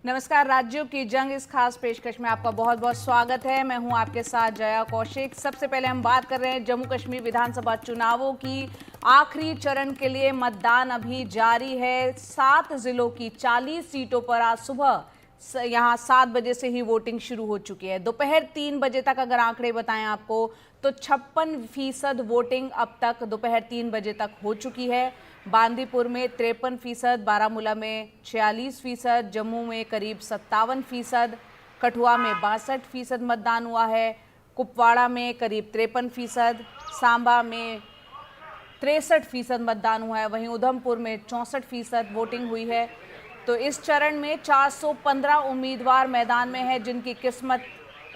नमस्कार। राज्यों की जंग इस खास पेशकश में आपका बहुत बहुत स्वागत है। मैं हूं आपके साथ जया कौशिक। सबसे पहले हम बात कर रहे हैं जम्मू कश्मीर विधानसभा चुनावों की। आखिरी चरण के लिए मतदान अभी जारी है। 7 जिलों की 40 सीटों पर आज सुबह यहाँ 7 बजे से ही वोटिंग शुरू हो चुकी है। दोपहर 3 बजे तक अगर आंकड़े बताएं आपको तो 56% वोटिंग अब तक दोपहर 3 बजे तक हो चुकी है। बांदीपुर में 53%, बारामूला में 46%, जम्मू में करीब 57%, कठुआ में 62% मतदान हुआ है, कुपवाड़ा में करीब 53%, सांबा में 63% मतदान हुआ है, वहीं उधमपुर में 64% वोटिंग हुई है। तो इस चरण में 415 उम्मीदवार मैदान में हैं, जिनकी किस्मत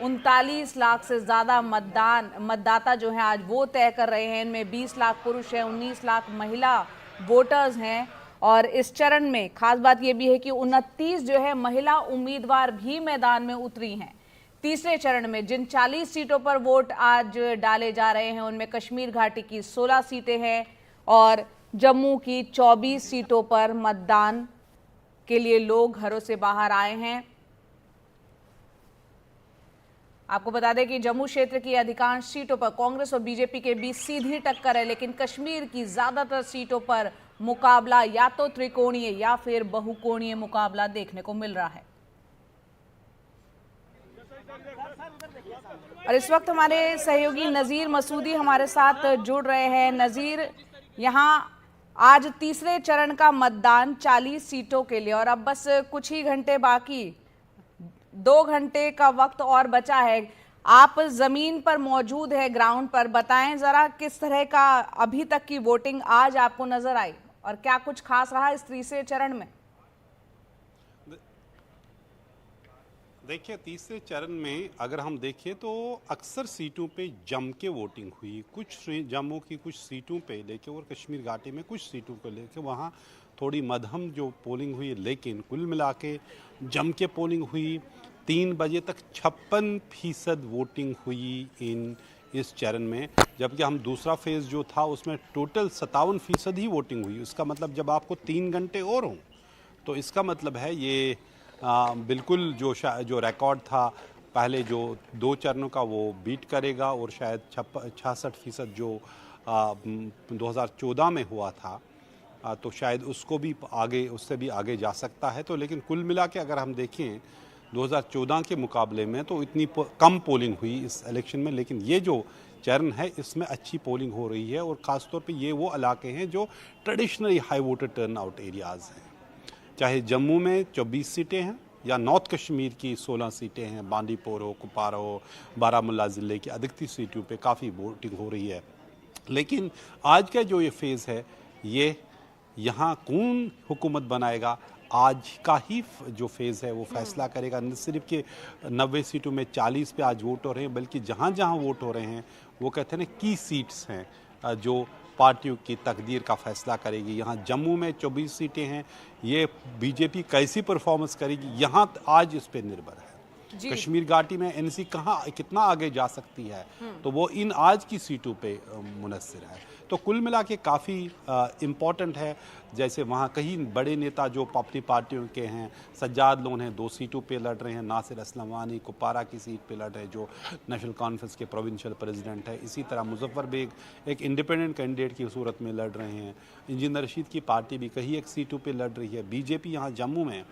39 लाख से ज़्यादा मतदाता जो हैं आज वो तय कर रहे हैं। इनमें 20 लाख पुरुष हैं, 19 लाख महिला वोटर्स हैं। और इस चरण में खास बात यह भी है कि 29 जो है महिला उम्मीदवार भी मैदान में उतरी हैं। तीसरे चरण में जिन 40 सीटों पर वोट आज डाले जा रहे हैं उनमें कश्मीर घाटी की 16 सीटें हैं और जम्मू की 24 सीटों पर मतदान के लिए लोग घरों से बाहर आए हैं। आपको बता दें कि जम्मू क्षेत्र की अधिकांश सीटों पर कांग्रेस और बीजेपी के बीच सीधी टक्कर है, लेकिन कश्मीर की ज्यादातर सीटों पर मुकाबला या तो त्रिकोणीय या फिर बहुकोणीय मुकाबला देखने को मिल रहा है। और इस वक्त हमारे सहयोगी नजीर मसूदी हमारे साथ जुड़ रहे हैं। नजीर, यहां आज तीसरे चरण का मतदान 40 सीटों के लिए और अब बस कुछ ही घंटे बाकी, 2 घंटे का वक्त और बचा है। आप जमीन पर मौजूद है, ग्राउंड पर, बताएं जरा किस तरह का अभी तक की वोटिंग आज आपको नजर आई और क्या कुछ खास रहा इस तीसरे चरण में? देखिए, तीसरे चरण में अगर हम देखें तो अक्सर सीटों पे जम के वोटिंग हुई। कुछ जम्मू की कुछ सीटों पे लेके और कश्मीर घाटी में कुछ सीटों को लेके वहाँ थोड़ी मध्यम जो पोलिंग हुई, लेकिन कुल मिला के जम के पोलिंग हुई। 3 बजे तक 56% वोटिंग हुई इस चरण में, जबकि हम दूसरा फेज़ जो था उसमें टोटल 57% ही वोटिंग हुई। उसका मतलब जब आपको 3 घंटे और हों तो इसका मतलब है ये बिल्कुल जो रिकॉर्ड था पहले जो 2 चरणों का वो बीट करेगा और शायद 66% जो 2014 में हुआ था तो शायद उसको भी आगे, उससे भी आगे जा सकता है। तो लेकिन कुल मिला के अगर हम देखें 2014 के मुकाबले में तो इतनी कम पोलिंग हुई इस इलेक्शन में, लेकिन ये जो चरण है इसमें अच्छी पोलिंग हो रही है और ख़ासतौर पे ये वो इलाके हैं जो traditionally high voter turnout areas हैं। चाहे जम्मू में 24 सीटें हैं या नॉर्थ कश्मीर की 16 सीटें हैं, बांदीपुर हो, कुपवाड़ा हो, बारामूला ज़िले की अधिकतर सीटों पे काफ़ी वोटिंग हो रही है। लेकिन आज का जो ये फेज़ है, ये यहाँ कौन हुकूमत बनाएगा आज का ही जो फेज़ है वो फैसला करेगा। न सिर्फ कि 90 सीटों में 40 पे आज वोट हो रहे हैं, बल्कि जहाँ जहाँ वोट हो रहे हैं वो कहते हैं ना की सीट्स हैं जो पार्टियों की तकदीर का फैसला करेगी। यहाँ जम्मू में 24 सीटें हैं, ये बीजेपी कैसी परफॉर्मेंस करेगी यहाँ आज इस पे निर्भर है। कश्मीर घाटी में एनसी कितना आगे जा सकती है तो वो इन आज की सीटों पे मुनस्सिर है। तो कुल मिला के काफ़ी इम्पॉर्टेंट है। जैसे वहाँ कई बड़े नेता जो अपनी पार्टियों के हैं, सज्जाद लोन हैं 2 सीटों पे लड़ रहे हैं, नासिर असलम वानी कुपवाड़ा की सीट पे लड़ रहे हैं जो नेशनल कॉन्फ्रेंस के प्रोविंशियल प्रेसिडेंट है। इसी तरह मुजफ्फर बेग एक इंडिपेंडेंट कैंडिडेट की सूरत में लड़ रहे हैं। इंजीनियर रशीद की पार्टी भी कई एक सीटों पे लड़ रही है। बीजेपी यहाँ जम्मू में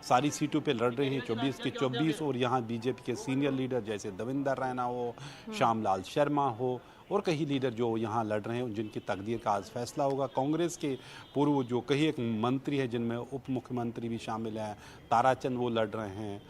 सारी सीटों पे लड़ रही है, 24 की 24, और यहाँ बीजेपी के सीनियर लीडर जैसे देवेंद्र रैना हो, श्यामलाल शर्मा हो और कई लीडर जो यहाँ लड़ रहे हैं जिनकी तकदीर का आज फैसला होगा। कांग्रेस के पूर्व जो कई एक मंत्री हैं जिनमें उप मुख्यमंत्री भी शामिल हैं, ताराचंद वो लड़ रहे हैं।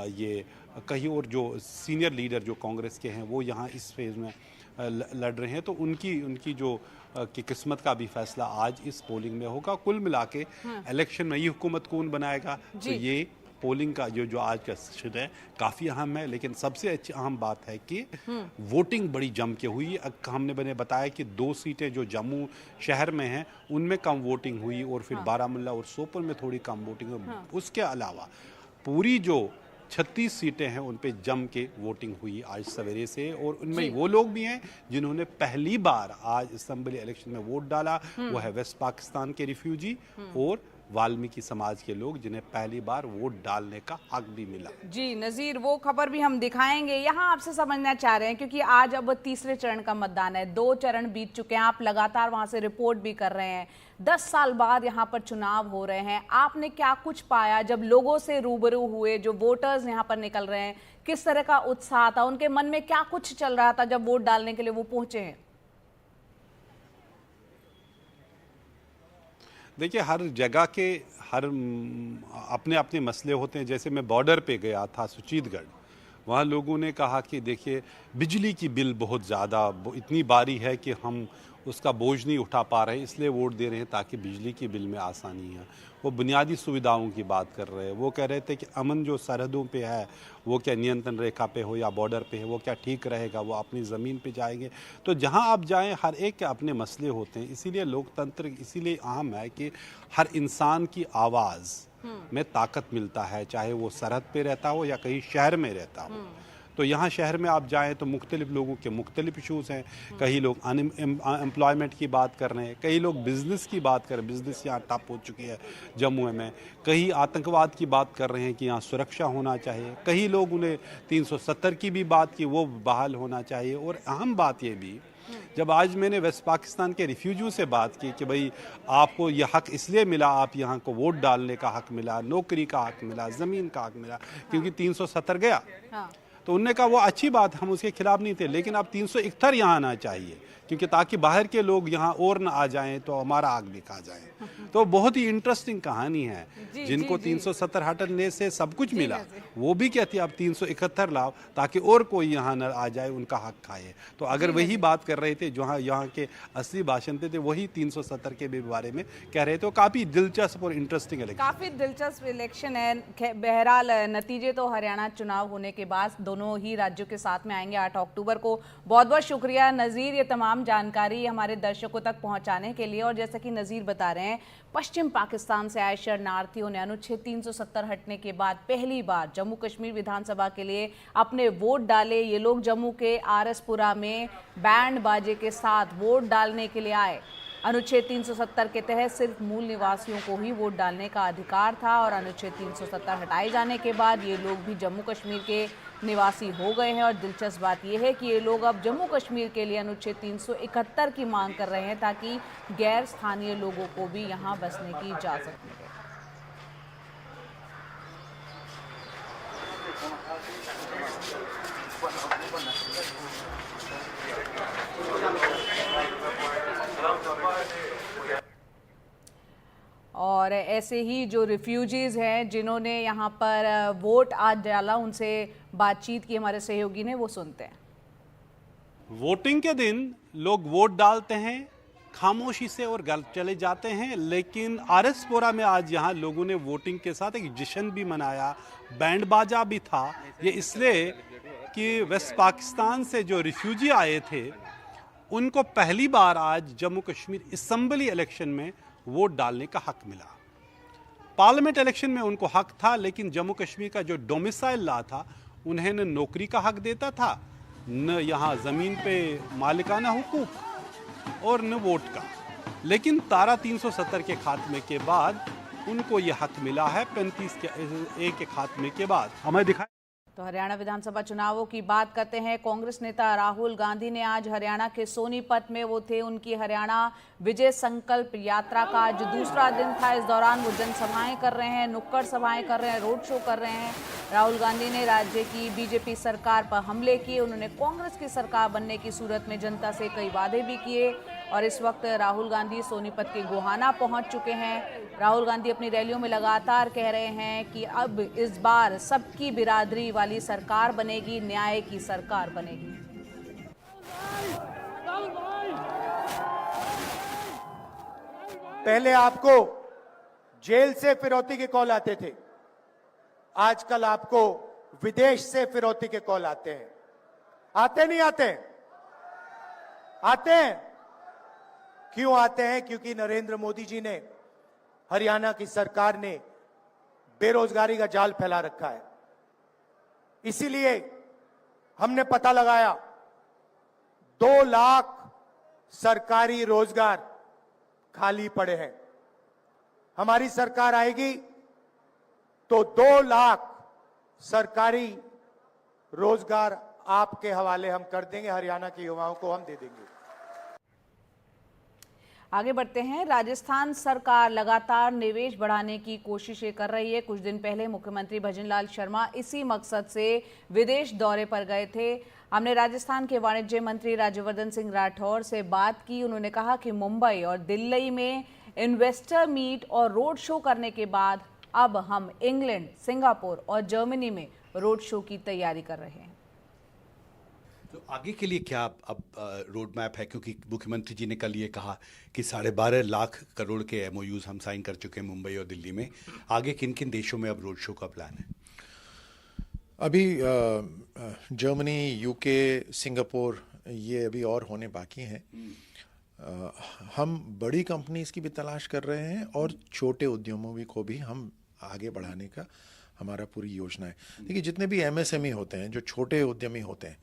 ये कई और जो सीनियर लीडर जो कांग्रेस के हैं वो यहाँ इस फेज़ में लड़ रहे हैं। तो उनकी जो की किस्मत का भी फैसला आज इस पोलिंग में होगा। कुल मिला के इलेक्शन में ये हुकूमत कौन बनाएगा तो ये पोलिंग का जो आज का सेशन है काफ़ी अहम है। लेकिन सबसे अच्छी अहम बात है कि वोटिंग बड़ी जम के हुई। मैंने बताया कि 2 सीटें जो जम्मू शहर में हैं उनमें कम वोटिंग हुई और फिर बारामूला और सोपोर में थोड़ी कम वोटिंग हुई। उसके अलावा पूरी जो 36 सीटें हैं उन पे जम के वोटिंग हुई आज सवेरे से, और उनमें वो लोग भी हैं जिन्होंने पहली बार आज असेंबली इलेक्शन में वोट डाला। वो है वेस्ट पाकिस्तान के रिफ्यूजी और वाल्मीकि समाज के लोग जिन्हें पहली बार वोट डालने का हक भी मिला। जी नज़ीर, वो खबर भी हम दिखाएंगे। यहाँ आपसे समझना चाह रहे हैं क्योंकि आज अब तीसरे चरण का मतदान है, 2 चरण बीत चुके हैं, आप लगातार वहां से रिपोर्ट भी कर रहे हैं। 10 साल बाद यहाँ पर चुनाव हो रहे हैं, आपने क्या कुछ पाया जब लोगों से रूबरू हुए, जो वोटर्स यहाँ पर निकल रहे हैं, किस तरह का उत्साह था, उनके मन में क्या कुछ चल रहा था जब वोट डालने के लिए वो पहुंचे हैं? देखिए, हर जगह के हर अपने अपने मसले होते हैं। जैसे मैं बॉर्डर पे गया था सुचीतगढ़, वहाँ लोगों ने कहा कि देखिए बिजली की बिल बहुत ज़्यादा इतनी बारी है कि हम उसका बोझ नहीं उठा पा रहे हैं, इसलिए वोट दे रहे हैं ताकि बिजली की बिल में आसानी है। वो बुनियादी सुविधाओं की बात कर रहे हैं। वो कह रहे थे कि अमन जो सरहदों पे है, वो क्या नियंत्रण रेखा पे हो या बॉर्डर पे है, वो क्या ठीक रहेगा, वो अपनी ज़मीन पे जाएंगे। तो जहां आप जाएं, हर एक के अपने मसले होते हैं। इसीलिए लोकतंत्र इसीलिए अहम है कि हर इंसान की आवाज़ में ताकत मिलता है, चाहे वो सरहद पे रहता हो या कहीं शहर में रहता हो। तो यहाँ शहर में आप जाएं तो मुख्तलिफ लोगों के मुख्तलिफ इशूज़ हैं। कई लोग अनएम्प्लॉयमेंट की बात कर रहे हैं, कई लोग बिज़नेस की बात कर रहे हैं, बिज़नेस यहाँ ठप हो चुकी है जम्मू में। कई आतंकवाद की बात कर रहे हैं कि यहाँ सुरक्षा होना चाहिए। कई लोग उन्हें 370 की भी बात की, वो बहाल होना चाहिए। और अहम बात ये भी, जब आज मैंने वेस्ट पाकिस्तान के रिफ्यूजियों से बात की कि भाई आपको ये हक इसलिए मिला, आप यहाँ को वोट डालने का हक मिला, नौकरी का हक मिला, ज़मीन का हक मिला क्योंकि 370 गया। हाँ। तो उनने कहा वो अच्छी बात, हम उसके खिलाफ नहीं थे, लेकिन अब 371 यहाँ आना चाहिए क्योंकि ताकि बाहर के लोग यहाँ और ना आ जाएं तो हमारा हक भी खा जाए। तो बहुत ही इंटरेस्टिंग कहानी है। जिनको 370 हटने से सब कुछ मिला, वो भी कहती है अब 371 लाओ ताकि और कोई यहाँ न आ जाए, उनका हक खाए। तो अगर वही बात कर रहे थे जो यहाँ के असली बाशिंदे थे, वही 370 के भी बारे में कह रहे थे। तो काफ़ी दिलचस्प और इंटरेस्टिंग इलेक्शन, काफ़ी दिलचस्प इलेक्शन है। बहरहाल नतीजे तो हरियाणा चुनाव होने के बाद दोनों ही राज्यों के साथ में आएंगे 8 अक्टूबर को। बहुत बहुत शुक्रिया नज़ीर, ये तमाम जानकारी हमारे दर्शकों तक पहुंचाने के लिए। और जैसा कि नज़ीर बता रहे हैं, पश्चिम पाकिस्तान से आए शरणार्थियों ने अनुच्छेद 370 हटने के बाद पहली बार जम्मू कश्मीर विधानसभा के लिए अपने वोट डाले। ये लोग जम्मू के आरएसपुरा में बैंड बाजे के साथ वोट डालने के लिए आए। अनुच्छेद 370 के तहत सिर्फ मूल निवासियों को ही वोट डालने का अधिकार था और अनुच्छेद 370 हटाए जाने के बाद ये लोग भी जम्मू कश्मीर के निवासी हो गए हैं। और दिलचस्प बात यह है कि ये लोग अब जम्मू कश्मीर के लिए अनुच्छेद 371 की मांग कर रहे हैं ताकि गैर स्थानीय लोगों को भी यहाँ बसने की इजाज़त मिले। और ऐसे ही जो रिफ्यूजीज़ हैं जिन्होंने यहाँ पर वोट आज डाला, उनसे बातचीत की हमारे सहयोगी ने, वो सुनते हैं। वोटिंग के दिन लोग वोट डालते हैं खामोशी से और घर चले जाते हैं, लेकिन आरएसपुरा में आज यहाँ लोगों ने वोटिंग के साथ एक जश्न भी मनाया, बैंड बाजा भी था। ये इसलिए कि वेस्ट पाकिस्तान से जो रिफ्यूजी आए थे उनको पहली बार आज जम्मू कश्मीर असेंबली इलेक्शन में वोट डालने का हक मिला। पार्लियामेंट इलेक्शन में उनको हक था, लेकिन जम्मू कश्मीर का जो डोमिसाइल लॉ था उन्हें न नौकरी का हक देता था, न यहाँ ज़मीन पे मालिकाना हुकूक और न वोट का। लेकिन तारा 370 के खात्मे के बाद उनको ये हक मिला है 35A के खात्मे के बाद। हमें दिखाया। तो हरियाणा विधानसभा चुनावों की बात करते हैं। कांग्रेस नेता राहुल गांधी ने आज हरियाणा के सोनीपत में वो थे, उनकी हरियाणा विजय संकल्प यात्रा का आज दूसरा दिन था। इस दौरान वो जनसभाएं कर रहे हैं, नुक्कड़ सभाएं कर रहे हैं, रोड शो कर रहे हैं। राहुल गांधी ने राज्य की बीजेपी सरकार पर हमले किए, उन्होंने कांग्रेस की सरकार बनने की सूरत में जनता से कई वादे भी किए। और इस वक्त राहुल गांधी सोनीपत के गोहाना पहुंच चुके हैं। राहुल गांधी अपनी रैलियों में लगातार कह रहे हैं कि अब इस बार सबकी बिरादरी वाली सरकार बनेगी, न्याय की सरकार बनेगी। पहले आपको जेल से फिरौती के कॉल आते थे, आजकल आपको विदेश से फिरौती के कॉल आते हैं। आते नहीं आते? आते हैं। क्यों आते हैं? क्योंकि नरेंद्र मोदी जी ने, हरियाणा की सरकार ने बेरोजगारी का जाल फैला रखा है। इसीलिए हमने पता लगाया 2 लाख सरकारी रोजगार खाली पड़े हैं। हमारी सरकार आएगी तो 2 लाख सरकारी रोजगार आपके हवाले हम कर देंगे, हरियाणा के युवाओं को हम दे देंगे। आगे बढ़ते हैं। राजस्थान सरकार लगातार निवेश बढ़ाने की कोशिशें कर रही है। कुछ दिन पहले मुख्यमंत्री भजनलाल शर्मा इसी मकसद से विदेश दौरे पर गए थे। हमने राजस्थान के वाणिज्य मंत्री राज्यवर्धन सिंह राठौर से बात की। उन्होंने कहा कि मुंबई और दिल्ली में इन्वेस्टर मीट और रोड शो करने के बाद अब हम इंग्लैंड, सिंगापुर और जर्मनी में रोड शो की तैयारी कर रहे हैं। तो आगे के लिए क्या अब रोड मैप है, क्योंकि मुख्यमंत्री जी ने कल ये कहा कि 12.5 लाख करोड़ के एमओयूज हम साइन कर चुके हैं मुंबई और दिल्ली में। आगे किन किन देशों में अब रोड शो का प्लान है? अभी जर्मनी, यूके, सिंगापुर ये अभी और होने बाकी हैं। हम बड़ी कंपनीज की भी तलाश कर रहे हैं और छोटे उद्यमों को भी हम आगे बढ़ाने का हमारा पूरी योजना है। देखिए, जितने भी एमएसएमई होते हैं, जो छोटे उद्यमी होते हैं,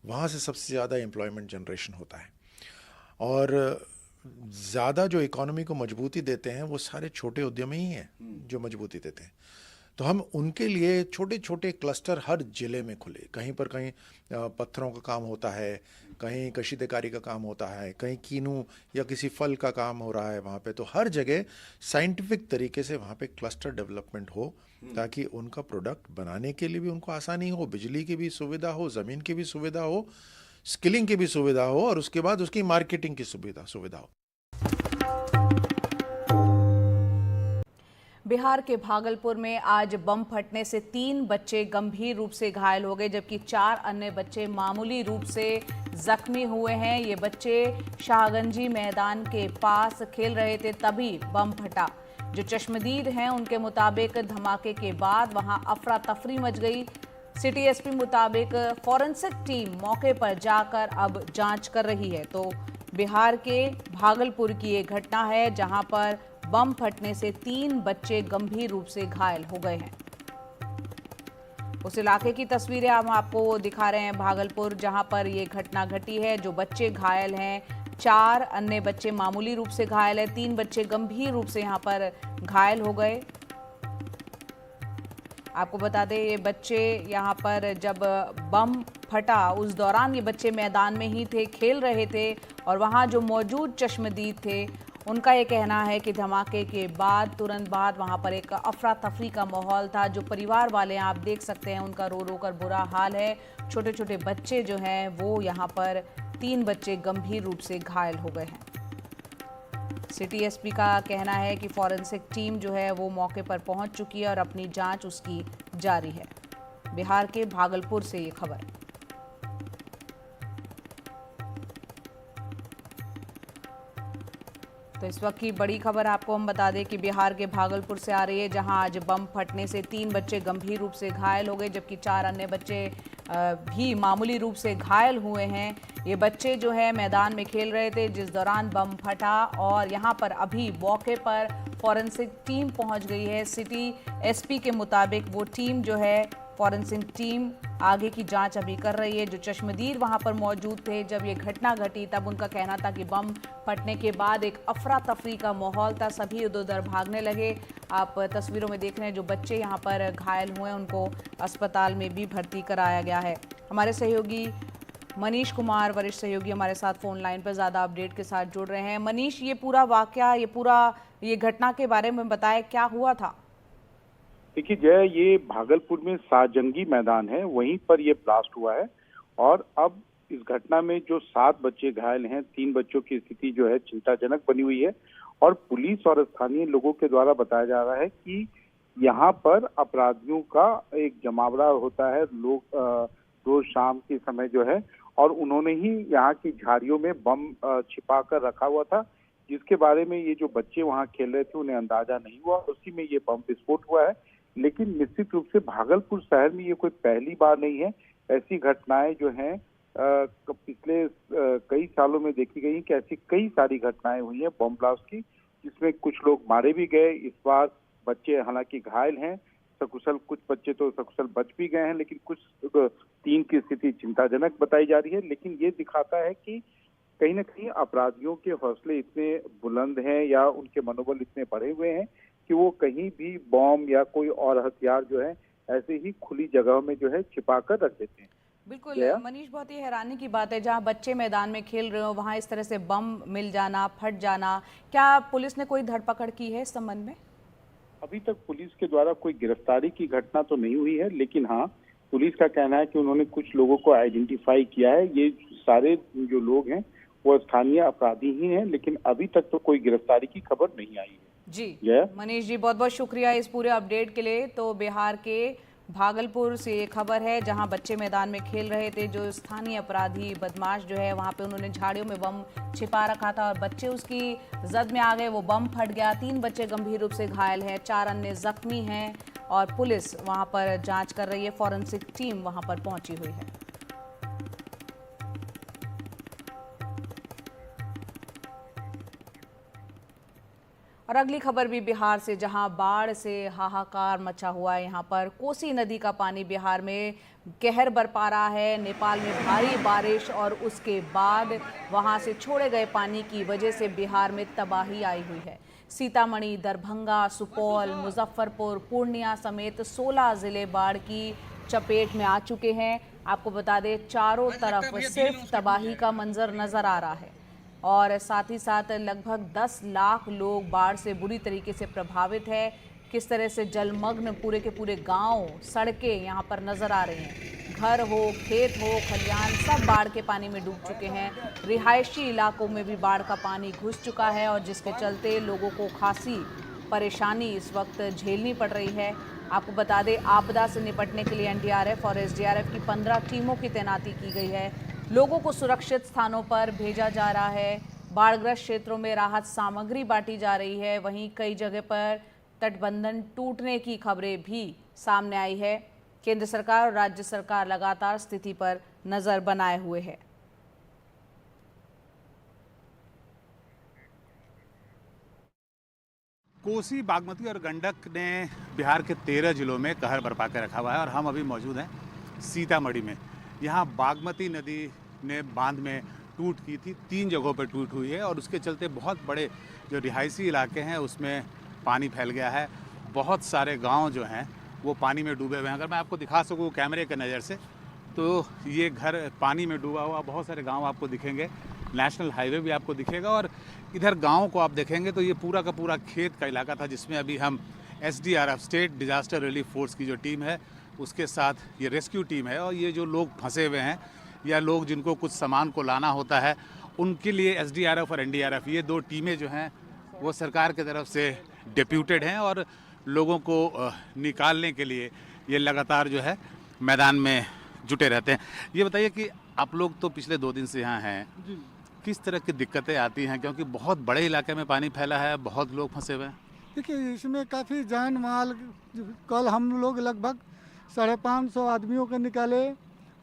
वहाँ से सबसे ज़्यादा एम्प्लॉयमेंट जनरेशन होता है और ज़्यादा जो इकोनॉमी को मजबूती देते हैं वो सारे छोटे उद्यमी ही हैं जो मजबूती देते हैं। तो हम उनके लिए छोटे छोटे क्लस्टर हर ज़िले में खुले, कहीं पर कहीं पत्थरों का काम होता है, कहीं कशीदाकारी का काम होता है, कहीं कीनू या किसी फल का काम हो रहा है वहाँ पे। तो हर जगह साइंटिफिक तरीके से वहाँ पे क्लस्टर डेवलपमेंट हो ताकि उनका प्रोडक्ट बनाने के लिए भी उनको आसानी हो, बिजली की भी सुविधा हो, ज़मीन की भी सुविधा हो, स्किलिंग की भी सुविधा हो और उसके बाद उसकी मार्केटिंग की सुविधा हो। बिहार के भागलपुर में आज बम फटने से 3 बच्चे गंभीर रूप से घायल हो गए, जबकि 4 अन्य बच्चे मामूली रूप से जख्मी हुए हैं। ये बच्चे शाहगंजी मैदान के पास खेल रहे थे, तभी बम फटा। जो चश्मदीद हैं उनके मुताबिक धमाके के बाद वहां अफरा तफरी मच गई। सिटी एसपी मुताबिक फॉरेंसिक टीम मौके पर जाकर अब जांच कर रही है। तो बिहार के भागलपुर की ये घटना है जहां पर बम फटने से 3 बच्चे गंभीर रूप से घायल हो गए हैं। उस इलाके की तस्वीरें हम आपको दिखा रहे हैं, भागलपुर, जहां पर ये घटना घटी है। जो बच्चे घायल हैं, 4 अन्य बच्चे मामूली रूप से घायल हैं, 3 बच्चे गंभीर रूप से यहां पर घायल हो गए। आपको बता दें, ये बच्चे यहाँ पर जब बम फटा उस दौरान ये बच्चे मैदान में ही थे, खेल रहे थे और वहाँ जो मौजूद चश्मदीद थे उनका ये कहना है कि धमाके के बाद तुरंत बाद वहाँ पर एक अफरा तफरी का माहौल था। जो परिवार वाले हैं आप देख सकते हैं, उनका रो रो कर बुरा हाल है। छोटे छोटे बच्चे जो हैं वो यहाँ पर 3 बच्चे गंभीर रूप से घायल हो गए हैं। सिटी एसपी का कहना है कि फॉरेंसिक टीम जो है वो मौके पर पहुंच चुकी है और अपनी जांच उसकी जारी है। बिहार के भागलपुर से ये खबर। तो इस वक्त की बड़ी खबर आपको हम बता दें कि बिहार के भागलपुर से आ रही है, जहां आज बम फटने से 3 बच्चे गंभीर रूप से घायल हो गए, जबकि 4 अन्य बच्चे भी मामूली रूप से घायल हुए हैं। ये बच्चे जो है मैदान में खेल रहे थे जिस दौरान बम फटा और यहाँ पर अभी मौके पर फॉरेंसिक टीम पहुँच गई है। सिटी एसपी के मुताबिक वो टीम जो है फॉरेंसिक टीम आगे की जांच अभी कर रही है। जो चश्मदीद वहां पर मौजूद थे जब ये घटना घटी, तब उनका कहना था कि बम फटने के बाद एक अफरा तफरी का माहौल था, सभी इधर उधर भागने लगे। आप तस्वीरों में देख रहे हैं जो बच्चे यहां पर घायल हुए हैं उनको अस्पताल में भी भर्ती कराया गया है। हमारे सहयोगी मनीष कुमार, वरिष्ठ सहयोगी, हमारे साथ फोन लाइन पर ज़्यादा अपडेट के साथ जुड़ रहे हैं। मनीष, ये पूरा वाकया, ये घटना के बारे में बताएं, क्या हुआ था? देखिए जय, ये भागलपुर में शाहजंगी मैदान है, वहीं पर ये ब्लास्ट हुआ है और अब इस घटना में जो 7 बच्चे घायल हैं, 3 बच्चों की स्थिति जो है चिंताजनक बनी हुई है और पुलिस और स्थानीय लोगों के द्वारा बताया जा रहा है कि यहाँ पर अपराधियों का एक जमावड़ा होता है। लोग रोज शाम के समय जो है, और उन्होंने ही यहाँ की झाड़ियों में बम छिपा कर रखा हुआ था, जिसके बारे में ये जो बच्चे वहाँ खेल रहे थे उन्हें अंदाजा नहीं हुआ, उसी में ये बम विस्फोट हुआ है। लेकिन निश्चित रूप से भागलपुर शहर में ये कोई पहली बार नहीं है। ऐसी घटनाएं जो हैं पिछले कई सालों में देखी गई कि ऐसी कई सारी घटनाएं हुई हैं बम ब्लास्ट की, जिसमें कुछ लोग मारे भी गए। इस बार बच्चे हालांकि घायल हैं सकुशल, कुछ बच्चे तो सकुशल बच भी गए हैं, लेकिन कुछ 3 की स्थिति चिंताजनक बताई जा रही है। लेकिन ये दिखाता है कि कहीं ना कहीं अपराधियों के हौसले इतने बुलंद हैं या उनके मनोबल इतने बढ़े हुए हैं कि वो कहीं भी बॉम्ब या कोई और हथियार जो है ऐसे ही खुली जगह में जो है छिपा कर रख देते हैं। बिल्कुल जया? मनीष, बहुत ही हैरानी की बात है, जहां बच्चे मैदान में खेल रहे हो वहां इस तरह से बम मिल जाना, फट जाना। क्या पुलिस ने कोई धरपकड़ की है इस संबंध में? अभी तक पुलिस के द्वारा कोई गिरफ्तारी की घटना तो नहीं हुई है, लेकिन हाँ, पुलिस का कहना है कि उन्होंने कुछ लोगों को आइडेंटिफाई किया है। ये सारे जो लोग हैं वो स्थानीय अपराधी ही हैं, लेकिन अभी तक तो कोई गिरफ्तारी की खबर नहीं आई है। जी जया? मनीष जी, बहुत बहुत शुक्रिया इस पूरे अपडेट के लिए। तो बिहार के भागलपुर से ये खबर है, जहां बच्चे मैदान में खेल रहे थे, जो स्थानीय अपराधी बदमाश जो है वहां पे उन्होंने झाड़ियों में बम छिपा रखा था और बच्चे उसकी जद में आ गए, वो बम फट गया। 3 बच्चे गंभीर रूप से घायल हैं, 4 अन्य जख्मी हैं और पुलिस वहां पर जांच कर रही है। फॉरेंसिक टीम वहां पर पहुंची हुई है। और अगली खबर भी बिहार से, जहां बाढ़ से हाहाकार मचा हुआ है। यहां पर कोसी नदी का पानी बिहार में कहर बरपा रहा है। नेपाल में भारी बारिश और उसके बाद वहां से छोड़े गए पानी की वजह से बिहार में तबाही आई हुई है। सीतामढ़ी, दरभंगा, सुपौल, मुजफ्फरपुर, पूर्णिया समेत 16 जिले बाढ़ की चपेट में आ चुके हैं। आपको बता दें, चारों तरफ सिर्फ तबाही का मंजर नजर आ रहा है और साथ ही साथ लगभग 10 लाख लोग बाढ़ से बुरी तरीके से प्रभावित है। किस तरह से जलमग्न पूरे के पूरे गांव, सड़कें यहाँ पर नजर आ रही हैं। घर हो, खेत हो, खलिहान सब बाढ़ के पानी में डूब चुके हैं। रिहायशी इलाकों में भी बाढ़ का पानी घुस चुका है और जिसके चलते लोगों को खासी परेशानी इस वक्त झेलनी पड़ रही है। आपको बता दें, आपदा से निपटने के लिए एनडीआरएफ और एसडीआरएफ की 15 टीमों की तैनाती की गई है। लोगों को सुरक्षित स्थानों पर भेजा जा रहा है। बाढ़ग्रस्त क्षेत्रों में राहत सामग्री बांटी जा रही है। वहीं कई जगह पर तटबंधन टूटने की खबरें भी सामने आई है। केंद्र सरकार और राज्य सरकार लगातार स्थिति पर नजर बनाए हुए है। कोसी, बागमती और गंडक ने बिहार के 13 जिलों में कहर बरपा के रखा हुआ है और हम अभी मौजूद हैं सीतामढ़ी में। यहाँ बागमती नदी ने बांध में टूट की थी, 3 जगहों पर टूट हुई है और उसके चलते बहुत बड़े जो रिहायशी इलाके हैं उसमें पानी फैल गया है। बहुत सारे गांव जो हैं वो पानी में डूबे हुए हैं। अगर मैं आपको दिखा सकूँ कैमरे के नज़र से, तो ये घर पानी में डूबा हुआ बहुत सारे गांव आपको दिखेंगे। नेशनल हाईवे भी आपको दिखेगा और इधर गाँव को आप देखेंगे तो ये पूरा का पूरा खेत का इलाका था, जिसमें अभी हम SDRF, state disaster relief force की जो टीम है उसके साथ ये रेस्क्यू टीम है और ये जो लोग फंसे हुए हैं या लोग जिनको कुछ सामान को लाना होता है उनके लिए एसडीआरएफ और एनडीआरएफ, ये 2 टीमें जो हैं वो सरकार की तरफ से डिप्यूटेड हैं और लोगों को निकालने के लिए ये लगातार जो है मैदान में जुटे रहते हैं। ये बताइए कि आप लोग तो पिछले 2 दिन से यहाँ हैं, किस तरह की दिक्कतें आती हैं, क्योंकि बहुत बड़े इलाके में पानी फैला है, बहुत लोग फंसे हुए हैं? देखिए, इसमें काफ़ी जान माल, कल हम लोग लगभग 550 आदमियों को निकाले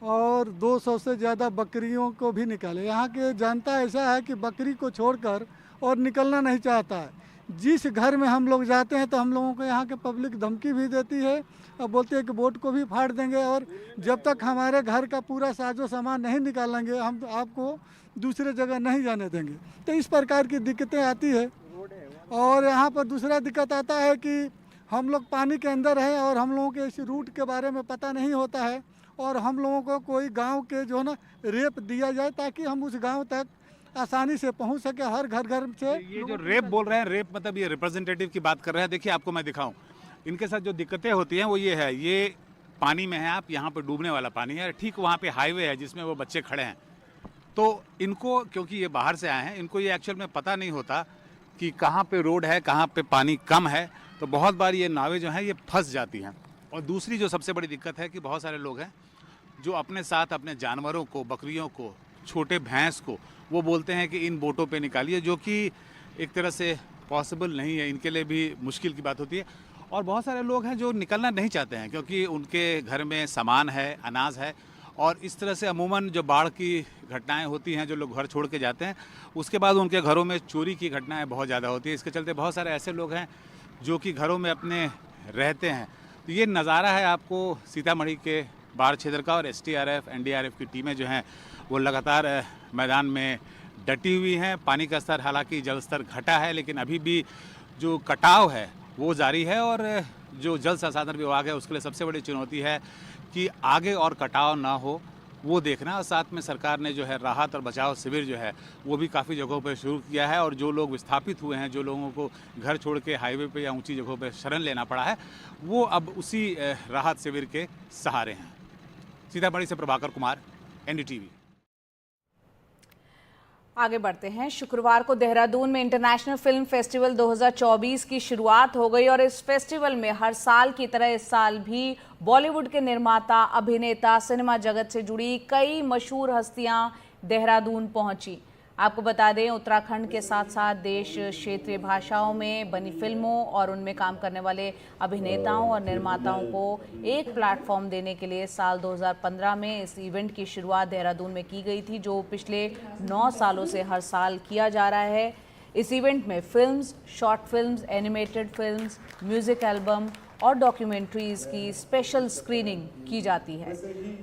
और 200 से ज़्यादा बकरियों को भी निकाले। यहाँ के जनता ऐसा है कि बकरी को छोड़कर और निकलना नहीं चाहता है। जिस घर में हम लोग जाते हैं तो हम लोगों को यहाँ के पब्लिक धमकी भी देती है और बोलती है कि बोट को भी फाड़ देंगे और जब तक हमारे घर का पूरा साजो सामान नहीं निकालेंगे हम आपको दूसरे जगह नहीं जाने देंगे। तो इस प्रकार की दिक्कतें आती है। और यहाँ पर दूसरा दिक्कत आता है कि हम लोग पानी के अंदर हैं और हम लोगों के इस रूट के बारे में पता नहीं होता है और हम लोगों को कोई गांव के जो है ना रेप दिया जाए ताकि हम उस गांव तक आसानी से पहुंच सके। हर घर घर से ये जो रेप बोल रहे हैं, रेप मतलब ये रिप्रेजेंटेटिव की बात कर रहे हैं। देखिए, आपको मैं दिखाऊं, इनके साथ जो दिक्कतें होती हैं वो ये है, ये पानी में है, आप यहाँ पे डूबने वाला पानी है, ठीक वहाँ पे हाईवे है जिसमें वो बच्चे खड़े हैं। तो इनको, क्योंकि ये बाहर से आए हैं, इनको ये एक्चुअल में पता नहीं होता कि कहाँ पे रोड है, कहाँ पे पानी कम है, तो बहुत बार ये नावें जो हैं ये फंस जाती हैं। और दूसरी जो सबसे बड़ी दिक्कत है कि बहुत सारे लोग हैं जो अपने साथ अपने जानवरों को, बकरियों को, छोटे भैंस को, वो बोलते हैं कि इन बोटों पे निकालिए, जो कि एक तरह से पॉसिबल नहीं है, इनके लिए भी मुश्किल की बात होती है। और बहुत सारे लोग हैं जो निकलना नहीं चाहते हैं क्योंकि उनके घर में सामान है, अनाज है और इस तरह से अमूमन जो बाढ़ की घटनाएं होती हैं, जो लोग घर छोड़ के जाते हैं उसके बाद उनके घरों में चोरी की घटनाएं बहुत ज़्यादा होती है। इसके चलते बहुत सारे ऐसे लोग हैं जो कि घरों में अपने रहते हैं। तो ये नज़ारा है आपको सीतामढ़ी के बाढ़ क्षेत्र का और एसडीआरएफ, एनडीआरएफ की टीमें जो हैं वो लगातार मैदान में डटी हुई हैं। पानी का स्तर, हालांकि जल स्तर घटा है, लेकिन अभी भी जो कटाव है वो जारी है। और जो जल संसाधन विभाग है उसके लिए सबसे बड़ी चुनौती है कि आगे और कटाव ना हो वो देखना। और साथ में सरकार ने जो है राहत और बचाव शिविर जो है वो भी काफ़ी जगहों पर शुरू किया है। और जो लोग विस्थापित हुए हैं, जो लोगों को घर छोड़ के हाईवे पे या ऊंची जगहों पर शरण लेना पड़ा है, वो अब उसी राहत शिविर के सहारे हैं। सीतामढ़ी से प्रभाकर कुमार, NDTV। आगे बढ़ते हैं। शुक्रवार को देहरादून में इंटरनेशनल फिल्म फेस्टिवल 2024 की शुरुआत हो गई और इस फेस्टिवल में हर साल की तरह इस साल भी बॉलीवुड के निर्माता, अभिनेता, सिनेमा जगत से जुड़ी कई मशहूर हस्तियां देहरादून पहुंची। आपको बता दें, उत्तराखंड के साथ साथ देश क्षेत्रीय भाषाओं में बनी फिल्मों और उनमें काम करने वाले अभिनेताओं और निर्माताओं को एक प्लेटफॉर्म देने के लिए साल 2015 में इस इवेंट की शुरुआत देहरादून में की गई थी, जो पिछले 9 सालों से हर साल किया जा रहा है। इस इवेंट में films, short films, animated films, music album और डॉक्यूमेंट्रीज की स्पेशल स्क्रीनिंग की जाती है।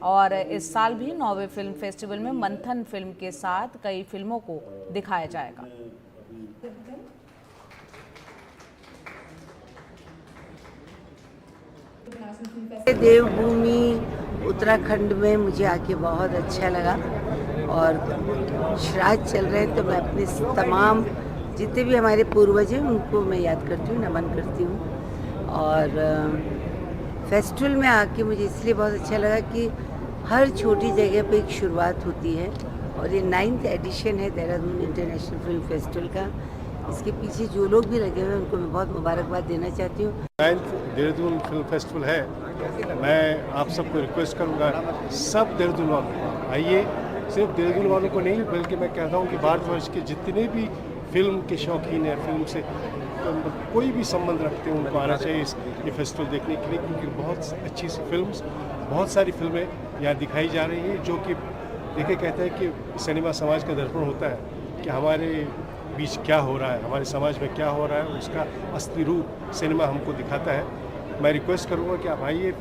और इस साल भी 9वें फिल्म फेस्टिवल में मंथन फिल्म के साथ कई फिल्मों को दिखाया जाएगा। देवभूमि उत्तराखंड में मुझे आके बहुत अच्छा लगा और श्राद्ध चल रहे हैं तो मैं अपने तमाम जितने भी हमारे पूर्वज हैं उनको मैं याद करती हूँ, नमन करती हूँ। और फेस्टिवल में आके मुझे इसलिए बहुत अच्छा लगा कि हर छोटी जगह पे एक शुरुआत होती है और ये 9th एडिशन है देहरादून इंटरनेशनल फिल्म फेस्टिवल का। इसके पीछे जो लोग भी लगे हुए हैं उनको मैं बहुत मुबारकबाद देना चाहती हूँ। 9th देहरादून फिल्म फेस्टिवल है। मैं आप सबको रिक्वेस्ट करूँगा, सब देहरादून वालों आइए। सिर्फ देहरादून वालों को नहीं बल्कि मैं कहता हूँ कि भारतवर्ष के जितने भी फिल्म के शौकीन हैं, फिल्म से कोई भी संबंध रखते हैं, उनको आना चाहिए ये फेस्टिवल देखने के लिए, क्योंकि बहुत अच्छी सी फिल्म्स, बहुत सारी फिल्में यहाँ दिखाई जा रही हैं जो कि देखिए कहते हैं कि सिनेमा समाज का दर्पण होता है कि हमारे बीच क्या हो रहा है, हमारे समाज में क्या हो रहा है, उसका असली रूप सिनेमा हमको दिखाता है। मैं रिक्वेस्ट करूँगा कि आप आइए।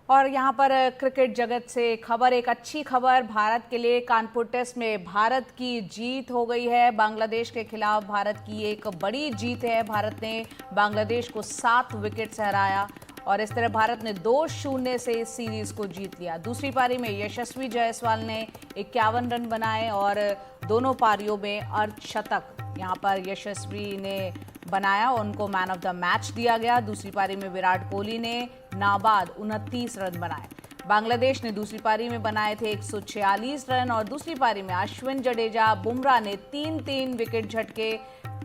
और यहाँ पर क्रिकेट जगत से खबर, एक अच्छी खबर भारत के लिए। कानपुर टेस्ट में भारत की जीत हो गई है। बांग्लादेश के खिलाफ भारत की एक बड़ी जीत है। भारत ने बांग्लादेश को 7 विकेट से हराया और इस तरह भारत ने 2-0 से इस सीरीज को जीत लिया। दूसरी पारी में यशस्वी जायसवाल ने 51 रन बनाए और दोनों पारियों में अर्धशतक यहाँ पर यशस्वी ने बनाया। उनको मैन ऑफ द मैच दिया गया। दूसरी पारी में विराट कोहली ने नाबाद 29 रन बनाए। बांग्लादेश ने दूसरी पारी में बनाए थे 146 रन और दूसरी पारी में अश्विन, जडेजा, बुमराह ने 3-3 विकेट झटके।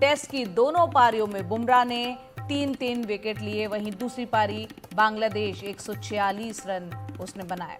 टेस्ट की दोनों पारियों में बुमराह ने 3-3 विकेट लिए। वहीं दूसरी पारी बांग्लादेश 146 रन उसने बनाए।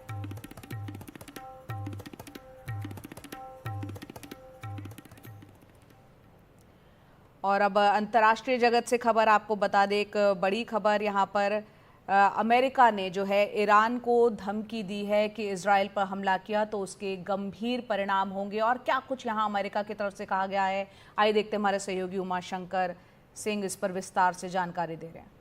और अब अंतर्राष्ट्रीय जगत से खबर आपको बता दें, एक बड़ी खबर यहाँ पर अमेरिका ने जो है ईरान को धमकी दी है कि इजराइल पर हमला किया तो उसके गंभीर परिणाम होंगे। और क्या कुछ यहाँ अमेरिका की तरफ से कहा गया है, आइए देखते हैं। हमारे सहयोगी उमाशंकर सिंह इस पर विस्तार से जानकारी दे रहे हैं।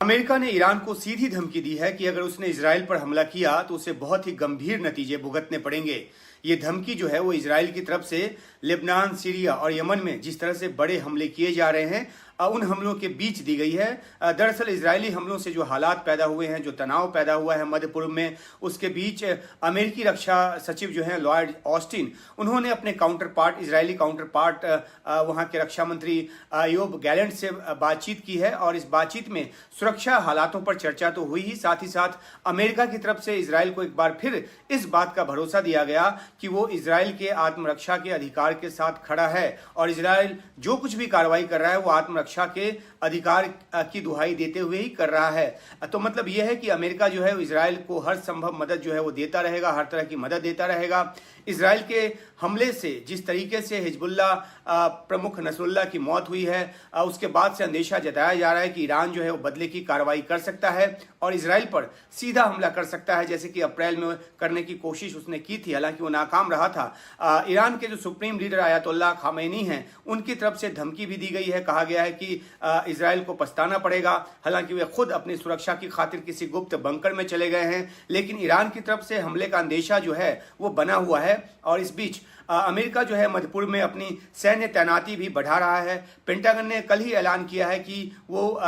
अमेरिका ने ईरान को सीधी धमकी दी है कि अगर उसने इजराइल पर हमला किया तो उसे बहुत ही गंभीर नतीजे भुगतने पड़ेंगे। ये धमकी जो है वो इजराइल की तरफ से लेबनान, सीरिया और यमन में जिस तरह से बड़े हमले किए जा रहे हैं उन हमलों के बीच दी गई है। दरअसल इजरायली हमलों से जो हालात पैदा हुए हैं, जो तनाव पैदा हुआ है मध्य पूर्व में, उसके बीच अमेरिकी रक्षा सचिव जो हैं लॉयड ऑस्टिन, उन्होंने अपने इजरायली काउंटर पार्ट वहाँ के रक्षा मंत्री योब गैलेंट से बातचीत की है। और इस बातचीत में सुरक्षा हालातों पर चर्चा तो हुई ही, साथ ही साथ अमेरिका की तरफ से इजराइल को एक बार फिर इस बात का भरोसा दिया गया कि वो इजराइल के आत्मरक्षा के अधिकार के साथ खड़ा है और इजराइल जो कुछ भी कार्रवाई कर रहा है वो आत्मरक्षा के अधिकार की दुहाई देते हुए ही कर रहा है। तो मतलब यह है कि अमेरिका जो है इजराइल को हर संभव मदद जो है वो देता रहेगा, हर तरह की मदद देता रहेगा। इजराइल के हमले से जिस तरीके से हिजबुल्लाह प्रमुख नसरुल्लाह की मौत हुई है, उसके बाद से अंदेशा जताया जा रहा है कि ईरान जो है वो बदले की कार्रवाई कर सकता है और इजराइल पर सीधा हमला कर सकता है, जैसे कि अप्रैल में करने की कोशिश उसने की थी, हालांकि वो नाकाम रहा था। ईरान के जो सुप्रीम लीडर आयतुल्लाह खामेनी हैं, उनकी तरफ से धमकी भी दी गई है। कहा गया है कि इजराइल को पछताना पड़ेगा। हालांकि वे खुद अपनी सुरक्षा की खातिर किसी गुप्त बंकर में चले गए हैं, लेकिन ईरान की तरफ से हमले का अंदेशा जो है वो बना हुआ है। है। और इस बीच अमेरिका जो है मध्य पूर्व में अपनी सैन्य तैनाती भी बढ़ा रहा है। पेंटागन ने कल ही ऐलान किया है कि वो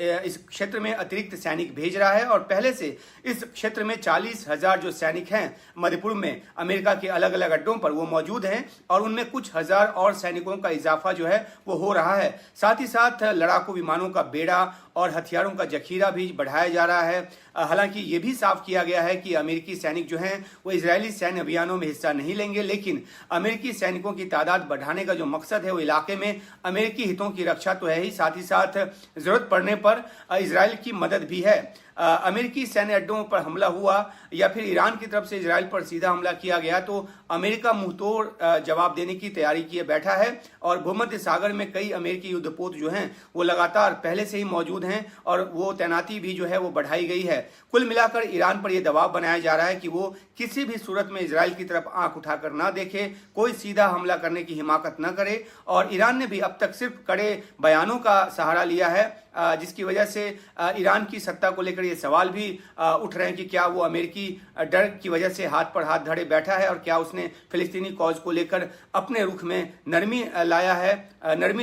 इस क्षेत्र में अतिरिक्त सैनिक भेज रहा है और पहले से इस क्षेत्र में 40,000 जो सैनिक हैं मध्य पूर्व में अमेरिका के अलग अलग अड्डों पर वो मौजूद हैं और उनमें कुछ हजार और सैनिकों का इजाफा जो है वो हो रहा है। साथ ही साथ लड़ाकू विमानों का बेड़ा और हथियारों का जखीरा भी बढ़ाया जा रहा है। हालांकि ये भी साफ किया गया है कि अमेरिकी सैनिक जो हैं वो इजरायली सैन्य अभियानों में हिस्सा नहीं लेंगे, लेकिन अमेरिकी सैनिकों की तादाद बढ़ाने का जो मकसद है वो इलाके में अमेरिकी हितों की रक्षा तो है ही, साथ ही साथ जरूरत पड़ने पर इजरायल की मदद भी है। अमेरिकी सैन्य अड्डों पर हमला हुआ या फिर ईरान की तरफ से इजरायल पर सीधा हमला किया गया तो अमेरिका मुंहतोड़ जवाब देने की तैयारी किए बैठा है और भूमध्य सागर में कई अमेरिकी युद्धपोत जो हैं वो लगातार पहले से ही मौजूद हैं और वो तैनाती भी जो है वो बढ़ाई गई है। कुल मिलाकर ईरान पर यह दबाव बनाया जा रहा है कि वो किसी भी सूरत में इजरायल की तरफ आंख उठाकर ना देखे, कोई सीधा हमला करने की हिमाकत न करे। और ईरान ने भी अब तक सिर्फ कड़े बयानों का सहारा लिया है, जिसकी वजह से ईरान की सत्ता को लेकर ये सवाल भी उठ रहे हैं कि क्या वो अमेरिकी डर की वजह से हाथ पर हाथ धरे बैठा है और क्या उसने फिलिस्तीनी कॉज को लेकर अपने रुख में नरमी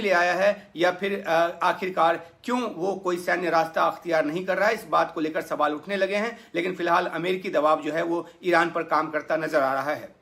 ले आया है या फिर आखिरकार क्यों वो कोई सैन्य रास्ता अख्तियार नहीं कर रहा है। इस बात को लेकर सवाल उठने लगे हैं, लेकिन फिलहाल अमेरिकी दबाव जो है वो ईरान पर काम करता नजर आ रहा है।